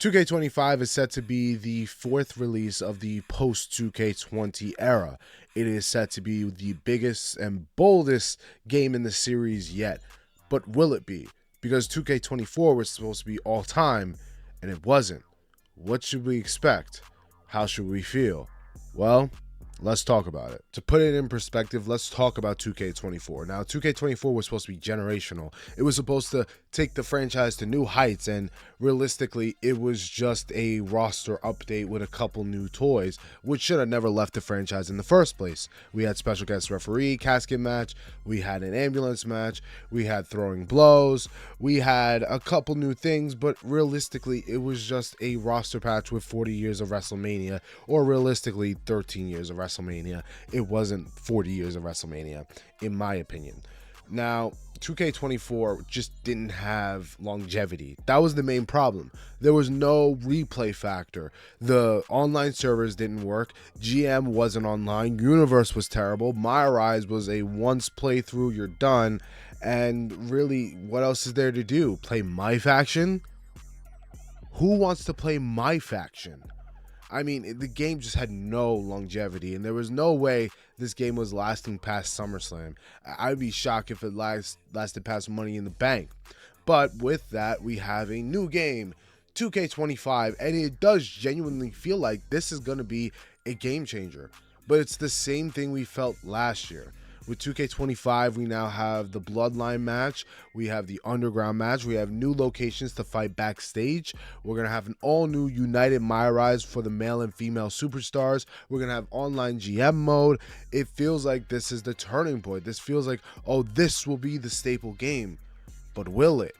2K25 is set to be the fourth release of the post-2K20 era. It is set to be the biggest and boldest game in the series yet. But will it be? Because 2K24 was supposed to be all-time, and it wasn't. What should we expect? How should we feel? Well, let's talk about it. To put it in perspective, let's talk about 2K24. Now, 2K24 was supposed to be generational. It was supposed to take the franchise to new heights, and realistically, it was just a roster update with a couple new toys, which should have never left the franchise in the first place. We had special guest referee, casket match, we had an ambulance match, we had throwing blows, we had a couple new things, but realistically, it was just a roster patch with 40 years of WrestleMania, or realistically, 13 years of WrestleMania. It wasn't 40 years of WrestleMania, in my opinion. Now, 2K24 just didn't have longevity. That was the main problem. There was no replay factor. The online servers didn't work. GM wasn't online. Universe was terrible. My Rise was a once playthrough, you're done. And really, what else is there to do? Play my faction? Who wants to play my faction? I mean, the game just had no longevity, and there was no way this game was lasting past SummerSlam. I'd be shocked if it lasted past Money in the Bank. But with that, we have a new game, 2K25, and it does genuinely feel like this is going to be a game changer. But it's the same thing we felt last year. With 2K25, we now have the Bloodline match, we have the Underground match, we have new locations to fight backstage, we're going to have an all-new United My Rise for the male and female superstars, we're going to have online GM mode. It feels like this is the turning point. This feels like, oh, this will be the staple game. But will it?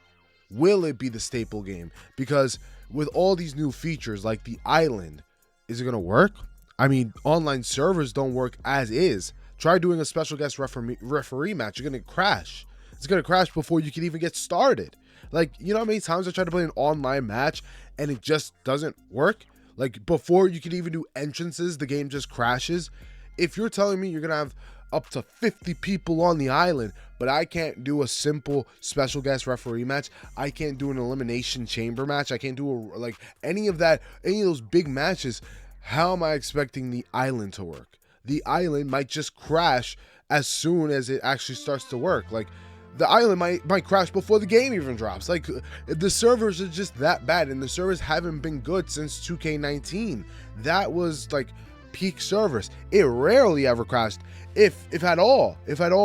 Will it be the staple game? Because with all these new features like the island, is it going to work? I mean, online servers don't work as is. Try doing a special guest referee match. You're going to crash. It's going to crash before you can even get started. Like, you know how many times I tried to play an online match and it just doesn't work? Like, before you can even do entrances, the game just crashes. If you're telling me you're going to have up to 50 people on the island, but I can't do a simple special guest referee match, I can't do an elimination chamber match, I can't do any of those big matches, how am I expecting the island to work? The island might just crash as soon as it actually starts to work. Like, the island might crash before the game even drops. Like, the servers are just that bad, and the servers haven't been good since 2K19. That was like peak servers. It rarely ever crashed, if at all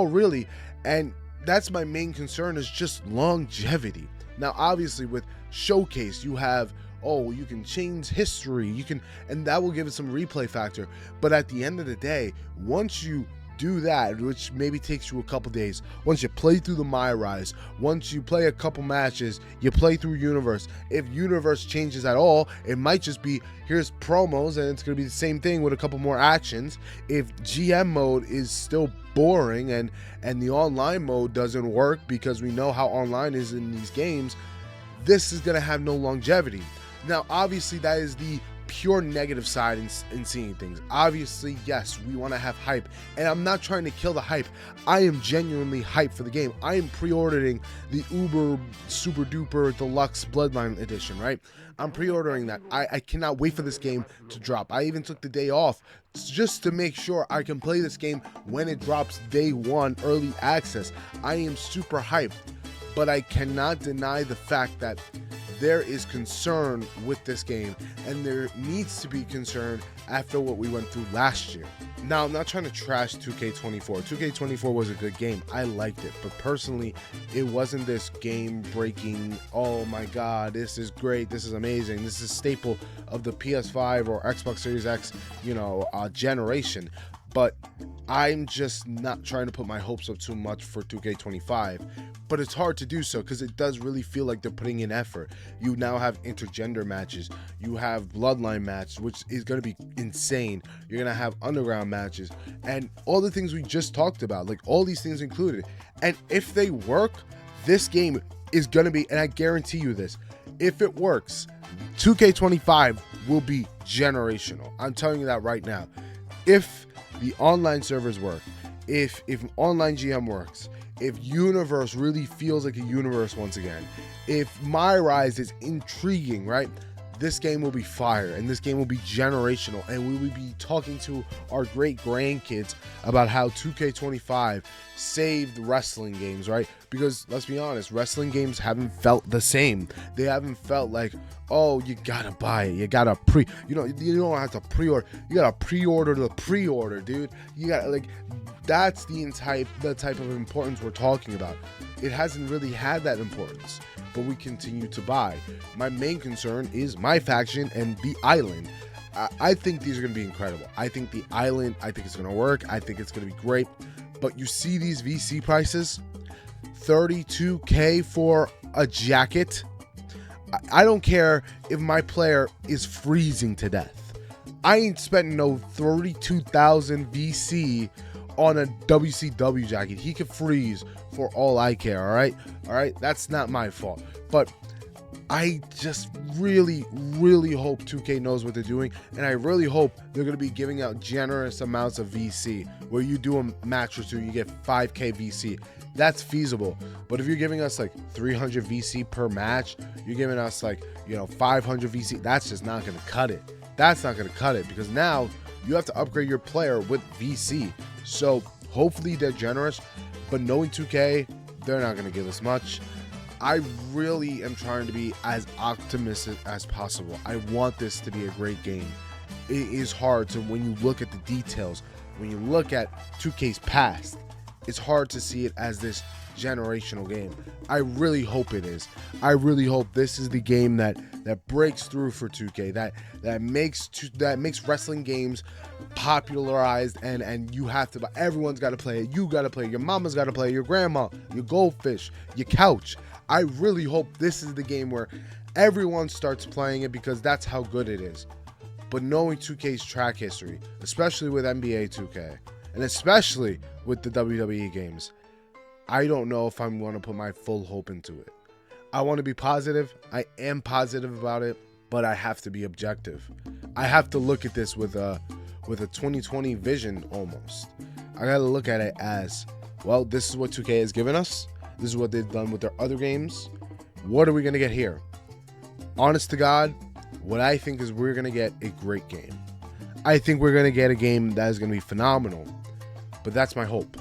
really. And that's my main concern, is just longevity. Now, obviously, with Showcase, you have, oh, you can change history, and that will give it some replay factor. But at the end of the day, once you do that, which maybe takes you a couple days, once you play through the My Rise, once you play a couple matches, you play through Universe. If Universe changes at all, it might just be, here's promos, and it's going to be the same thing with a couple more actions. If GM mode is still boring and the online mode doesn't work, because we know how online is in these games, this is going to have no longevity. Now, obviously, that is the pure negative side in seeing things. Obviously, yes, we want to have hype, and I'm not trying to kill the hype. I am genuinely hyped for the game. I am pre-ordering the Uber Super Duper Deluxe Bloodline Edition, right? I'm pre-ordering that. I cannot wait for this game to drop. I even took the day off just to make sure I can play this game when it drops day one, early access. I am super hyped, but I cannot deny the fact that there is concern with this game, and there needs to be concern after what we went through last year. Now, I'm not trying to trash 2K24. 2K24 was a good game. I liked it, but personally, it wasn't this game-breaking, oh my god, this is great, this is amazing, this is a staple of the PS5 or Xbox Series X, generation. But I'm just not trying to put my hopes up too much for 2K25. But it's hard to do so, because it does really feel like they're putting in effort. You now have intergender matches. You have Bloodline matches, which is going to be insane. You're going to have Underground matches. And all the things we just talked about, like all these things included. And if they work, this game is going to be, and I guarantee you this, if it works, 2K25 will be generational. I'm telling you that right now. If the online servers work, if online GM works, if Universe really feels like a universe once again, if My Rise is intriguing, right? this game will be fire, and this game will be generational, and we will be talking to our great grandkids about how 2K25 saved wrestling games, right? Because let's be honest, wrestling games haven't felt the same. They haven't felt like, oh, you gotta buy it, you gotta you don't have to pre-order, you gotta pre-order the pre-order, dude. You gotta, like, that's the type of importance we're talking about. It hasn't really had that importance, but we continue to buy. My main concern is my faction and the island. I think these are going to be incredible. I think the island, I think it's going to work. I think it's going to be great. But you see these VC prices, $32K for a jacket. I don't care if my player is freezing to death. I ain't spending no 32,000 VC on a WCW jacket. He could freeze for all I care. All right, that's not my fault. But I just really hope 2K knows what they're doing, and I really hope they're going to be giving out generous amounts of VC, where you do a match or two, you get 5K VC. That's feasible. But if you're giving us like 300 VC per match, you're giving us like, 500 VC, that's just not going to cut it. That's not going to cut it, because now you have to upgrade your player with VC. So hopefully they're generous, but knowing 2K, they're not going to give us much. I really am trying to be as optimistic as possible. I want this to be a great game. It is hard to, when you look at the details, when you look at 2K's past, it's hard to see it as this generational game. I really hope it is. I really hope this is the game that breaks through for 2K, that makes wrestling games popularized, and you have to buy. Everyone's got to play it. You got to play it. Your mama's got to play it. Your grandma, your goldfish, your couch. I really hope this is the game where everyone starts playing it, because that's how good it is. But knowing 2K's track history, especially with NBA 2K, and especially with the WWE games, I don't know if I'm going to put my full hope into it. I want to be positive. I am positive about it, but I have to be objective. I have to look at this with a 2020 vision almost. I got to look at it as, well, this is what 2K has given us. This is what they've done with their other games. What are we going to get here? Honest to God, what I think is we're going to get a great game. I think we're going to get a game that is going to be phenomenal. But that's my hope.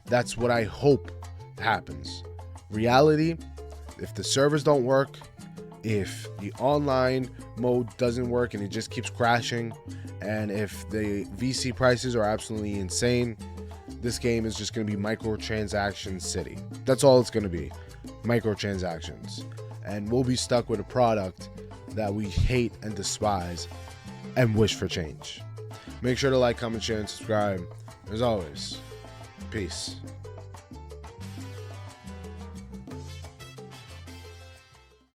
That's what I hope happens. Reality, if the servers don't work, if the online mode doesn't work and it just keeps crashing, and if the VC prices are absolutely insane, this game is just going to be microtransaction city. That's all it's going to be. Microtransactions. And we'll be stuck with a product that we hate and despise and wish for change. Make sure to like, comment, share, and subscribe. As always, peace.